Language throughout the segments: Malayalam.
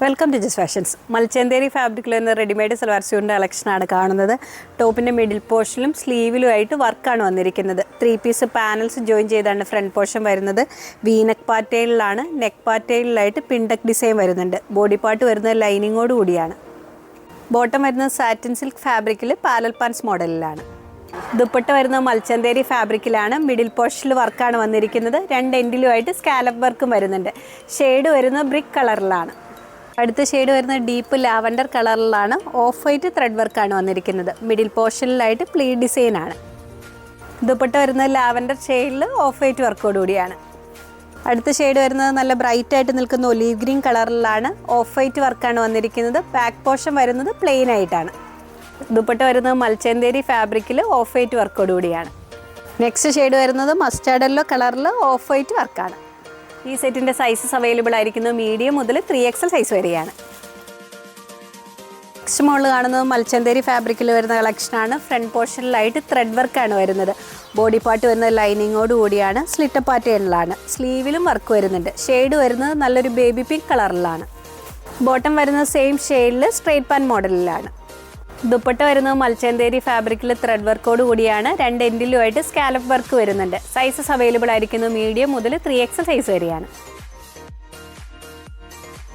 Welcome to G's fashions. Malchanderi ഫാബ്രിക്കിൽ വരുന്ന റെഡിമെയ്ഡ് സൽവാർ സ്യൂട്ടിൻ്റെ കളക്ഷനാണ് കാണുന്നത്. ടോപ്പിൻ്റെ മിഡിൽ പോർഷനിലും സ്ലീവിലുമായിട്ട് വർക്കാണ് വന്നിരിക്കുന്നത്. 3 പീസ് പാനൽസ് ജോയിൻ ചെയ്താണ് ഫ്രണ്ട് പോർഷൻ വരുന്നത്. വീനക്ക് പാറ്റേണിലാണ്. നെക്ക് പാറ്റേണിലായിട്ട് പിൻഡക്ക് ഡിസൈൻ വരുന്നുണ്ട്. ബോഡി പാർട്ട് വരുന്നത് ലൈനിങ്ങോട് കൂടിയാണ്. ബോട്ടം വരുന്നത് സാറ്റിൻ സിൽക്ക് ഫാബ്രിക്കിൽ പാരൽ പാൻസ് മോഡലിലാണ്. ദുപ്പട്ട വരുന്നത് മൽച്ചന്തേരി ഫാബ്രിക്കിലാണ്. മിഡിൽ പോർഷനിൽ വർക്കാണ് വന്നിരിക്കുന്നത്. 2 എൻഡിലുമായിട്ട് സ്കാലപ്പ് വർക്കും വരുന്നുണ്ട്. ഷെയ്ഡ് വരുന്നത് ബ്രിക്ക് കളറിലാണ്. അടുത്ത ഷെയ്ഡ് വരുന്നത് ഡീപ്പ് ലാവൻഡർ കളറിലാണ്. ഓഫ് വൈറ്റ് ത്രെഡ് വർക്കാണ് വന്നിരിക്കുന്നത്. മിഡിൽ പോർഷനിലായിട്ട് പ്ലീറ്റ് ഡിസൈനാണ്. ദുപ്പട്ട വരുന്നത് ലാവൻഡർ ഷെയ്ഡിൽ ഓഫ് വൈറ്റ് വർക്കോടുകൂടിയാണ്. അടുത്ത ഷെയ്ഡ് വരുന്നത് നല്ല ബ്രൈറ്റ് ആയിട്ട് നിൽക്കുന്ന ഒലീവ് ഗ്രീൻ കളറിലാണ്. ഓഫ് വൈറ്റ് വർക്കാണ് വന്നിരിക്കുന്നത്. ബാക്ക് പോർഷൻ വരുന്നത് പ്ലെയിൻ ആയിട്ടാണ്. ദുപ്പട്ട വരുന്നത് മൽച്ചന്തേരി ഫാബ്രിക്കിൽ ഓഫ് വൈറ്റ് വർക്കോടുകൂടിയാണ്. നെക്സ്റ്റ് ഷെയ്ഡ് വരുന്നത് മസ്റ്റാർഡ് യെല്ലോ കളറിൽ ഓഫ് വൈറ്റ് വർക്കാണ്. ഈ സെറ്റിൻ്റെ സൈസസ് അവൈലബിൾ ആയിരിക്കുന്നത് മീഡിയം മുതൽ 3XL സൈസ് വരെയാണ്. നെക്സ്റ്റ് മോഡൽ കാണുന്നത് മൽച്ചന്തേരി ഫാബ്രിക്കിൽ വരുന്ന കളക്ഷനാണ്. ഫ്രണ്ട് പോർഷനിലായിട്ട് ത്രെഡ് വർക്കാണ് വരുന്നത്. ബോഡി പാർട്ട് വരുന്നത് ലൈനിങ്ങോട് കൂടിയാണ്. സ്ലിറ്റ് പാറ്റേണിലാണ്. സ്ലീവിലും വർക്ക് വരുന്നുണ്ട്. ഷെയ്ഡ് വരുന്നത് നല്ലൊരു ബേബി പിങ്ക് കളറിലാണ്. ബോട്ടം വരുന്നത് സെയിം ഷെയ്ഡിൽ സ്ട്രെയിറ്റ് പാൻ മോഡലിലാണ്. ദുപ്പട്ട വരുന്നത് മൽച്ചന്തേരി ഫാബ്രിക്കിൽ ത്രെഡ് വർക്കോട് കൂടിയാണ്. 2 എൻഡിലുമായിട്ട് സ്കാലപ്പ് വർക്ക് വരുന്നുണ്ട്. സൈസസ് അവൈലബിൾ ആയിരിക്കുന്നത് മീഡിയം മുതൽ 3XL സൈസ് വരെയാണ്.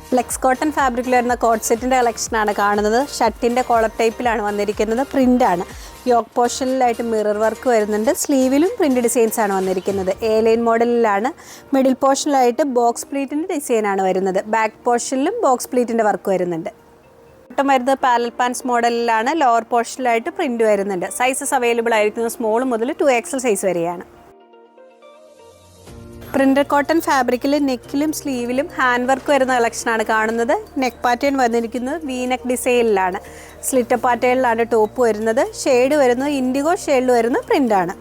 ഫ്ലെക്സ് കോട്ടൺ ഫാബ്രിക്കിൽ വരുന്ന കോട്ട് സെറ്റിൻ്റെ കളക്ഷനാണ് കാണുന്നത്. ഷർട്ടിൻ്റെ കോളർ ടൈപ്പിലാണ് വന്നിരിക്കുന്നത്. പ്രിൻ്റാണ്. യോക്ക് പോർഷനിലായിട്ട് മിറർ വർക്ക് വരുന്നുണ്ട്. സ്ലീവിലും പ്രിൻ്റ് ഡിസൈൻസാണ് വന്നിരിക്കുന്നത്. എ ലൈൻ മോഡലിലാണ്. മിഡിൽ പോർഷനിലായിട്ട് ബോക്സ് പ്ലീറ്റിൻ്റെ ഡിസൈനാണ് വരുന്നത്. ബാക്ക് പോർഷനിലും ബോക്സ് പ്ലീറ്റിൻ്റെ വർക്ക് വരുന്നുണ്ട്. ബോട്ടം വരുന്നത് പാരൽ പാൻസ് മോഡലിലാണ്. ലോവർ പോർഷനിലായിട്ട് പ്രിന്റ് വരുന്നുണ്ട്. സൈസസ് അവൈലബിൾ ആയിരിക്കുന്നത് സ്മോൾ മുതൽ 2XL സൈസ് വരെയാണ്. പ്രിന്റഡ് കോട്ടൺ ഫാബ്രിക്കിൽ നെക്കിലും സ്ലീവിലും ഹാൻഡ് വർക്ക് വരുന്ന കളക്ഷനാണ് കാണുന്നത്. നെക്ക് പാറ്റേൺ വന്നിരിക്കുന്നത് വീനക്ക് ഡിസൈനിലാണ്. സ്ലിറ്റ് പാറ്റേണിലാണ് ടോപ്പ് വരുന്നത്. ഷെയ്ഡ് വരുന്നത് ഇൻഡിഗോ ഷെയ്ഡിൽ വരുന്ന പ്രിൻ്റാണ്.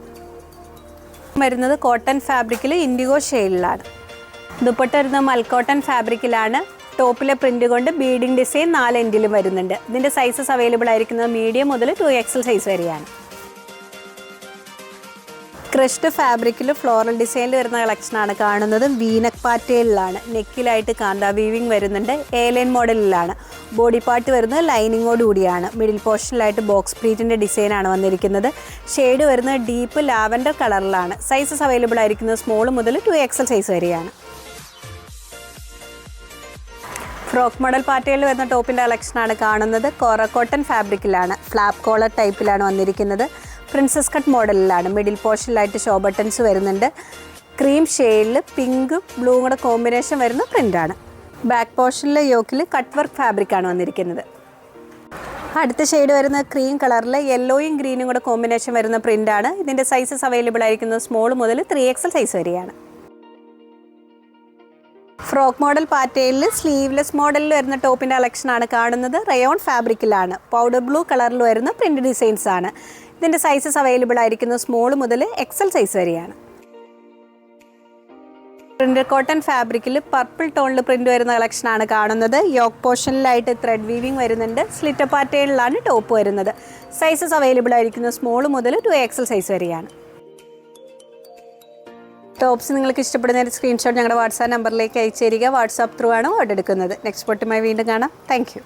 വരുന്നത് കോട്ടൺ ഫാബ്രിക്കിൽ ഇൻഡിഗോ ഷെയ്ഡിലാണ്. ദുപ്പട്ട വരുന്നത് മൽക്കോട്ടൺ ഫാബ്രിക്കിലാണ്. ടോപ്പിലെ പ്രിൻ്റ് കൊണ്ട് ബീഡിംഗ് ഡിസൈൻ 4 എൻഡിലും വരുന്നുണ്ട്. ഇതിൻ്റെ സൈസസ് അവൈലബിൾ ആയിരിക്കുന്നത് മീഡിയം മുതൽ 2XL സൈസ് വരെയാണ്. ക്രഷ്ഡ് ഫാബ്രിക്കിൽ ഫ്ലോറൽ ഡിസൈനിൽ വരുന്ന കളക്ഷനാണ് കാണുന്നത്. വീനക്ക് പാറ്റേണിലാണ്. നെക്കിലായിട്ട് കാന്ത വീവിങ് വരുന്നുണ്ട്. എ ലൈൻ മോഡലിലാണ്. ബോഡി പാർട്ട് വരുന്നത് ലൈനിങ്ങോട് കൂടിയാണ്. മിഡിൽ പോർഷനിലായിട്ട് ബോക്സ് പ്ലീറ്റിൻ്റെ ഡിസൈനാണ് വന്നിരിക്കുന്നത്. ഷെയ്ഡ് വരുന്നത് ഡീപ്പ് ലാവൻഡർ കളറിലാണ്. സൈസസ് അവൈലബിൾ ആയിരിക്കുന്നത് സ്മോൾ മുതൽ 2XL സൈസ് വരെയാണ്. ഫ്രോക്ക് മോഡൽ പാറ്റേണിൽ വരുന്ന ടോപ്പിൻ്റെ കളക്ഷനാണ് കാണുന്നത്. കോറ കോട്ടൺ ഫാബ്രിക്കിലാണ്. ഫ്ലാപ്പ് കോളർ ടൈപ്പിലാണ് വന്നിരിക്കുന്നത്. പ്രിൻസസ് കട്ട് മോഡലിലാണ്. മിഡിൽ പോർഷനിലായിട്ട് ഷോ ബട്ടൺസ് വരുന്നുണ്ട്. ക്രീം ഷെയ്ഡിൽ പിങ്ക് ബ്ലൂ കൂടെ കോമ്പിനേഷൻ വരുന്ന പ്രിൻ്റാണ്. ബാക്ക് പോർഷനിലെ യോക്കിൽ കട്ട് വർക്ക് ഫാബ്രിക്കാണ് വന്നിരിക്കുന്നത്. അടുത്ത ഷെയ്ഡ് വരുന്ന ക്രീം കളറിൽ യെല്ലോയും ഗ്രീനും കൂടെ കോമ്പിനേഷൻ വരുന്ന പ്രിൻ്റാണ്. ഇതിൻ്റെ സൈസസ് അവൈലബിൾ ആയിരിക്കുന്നത് സ്മോൾ മുതൽ 3XL സൈസ് വരെയാണ്. ഫ്രോക്ക് മോഡൽ പാറ്റേണിൽ സ്ലീവ്ലെസ് മോഡലിൽ വരുന്ന ടോപ്പിൻ്റെ കളക്ഷനാണ് കാണുന്നത്. റയോൺ ഫാബ്രിക്കിലാണ്. പൗഡർ ബ്ലൂ കളറിൽ വരുന്ന പ്രിൻ്റ് ഡിസൈൻസ് ആണ്. ഇതിൻ്റെ സൈസസ് അവൈലബിൾ ആയിരിക്കുന്നത് സ്മോൾ മുതൽ XL സൈസ് വരെയാണ്. പ്രിൻ്റഡ് കോട്ടൺ ഫാബ്രിക്കിൽ പർപ്പിൾ ടോണിൽ പ്രിൻ്റ് വരുന്ന കളക്ഷനാണ് കാണുന്നത്. യോക്ക് പോർഷനിലായിട്ട് ത്രെഡ് വീവിങ് വരുന്നുണ്ട്. സ്ലിറ്റ് പാറ്റേണിലാണ് ടോപ്പ് വരുന്നത്. സൈസസ് അവൈലബിൾ ആയിരിക്കുന്നത് സ്മോൾ മുതൽ 2XL സൈസ് വരെയാണ്. ടോപ്സ് നിങ്ങൾക്ക് ഇഷ്ടപ്പെടുന്ന ഒരു സ്ക്രീൻഷോട്ട് ഞങ്ങളുടെ വാട്സാപ്പ് നമ്പറിലേക്ക് അയച്ചു തരിക. വാട്സാപ്പ് ത്രൂ ആണ് ഓർഡർ എടുക്കുന്നത്. നെക്സ്റ്റ് പൊട്ടുമായി വീണ്ടും കാണാം. Thank you.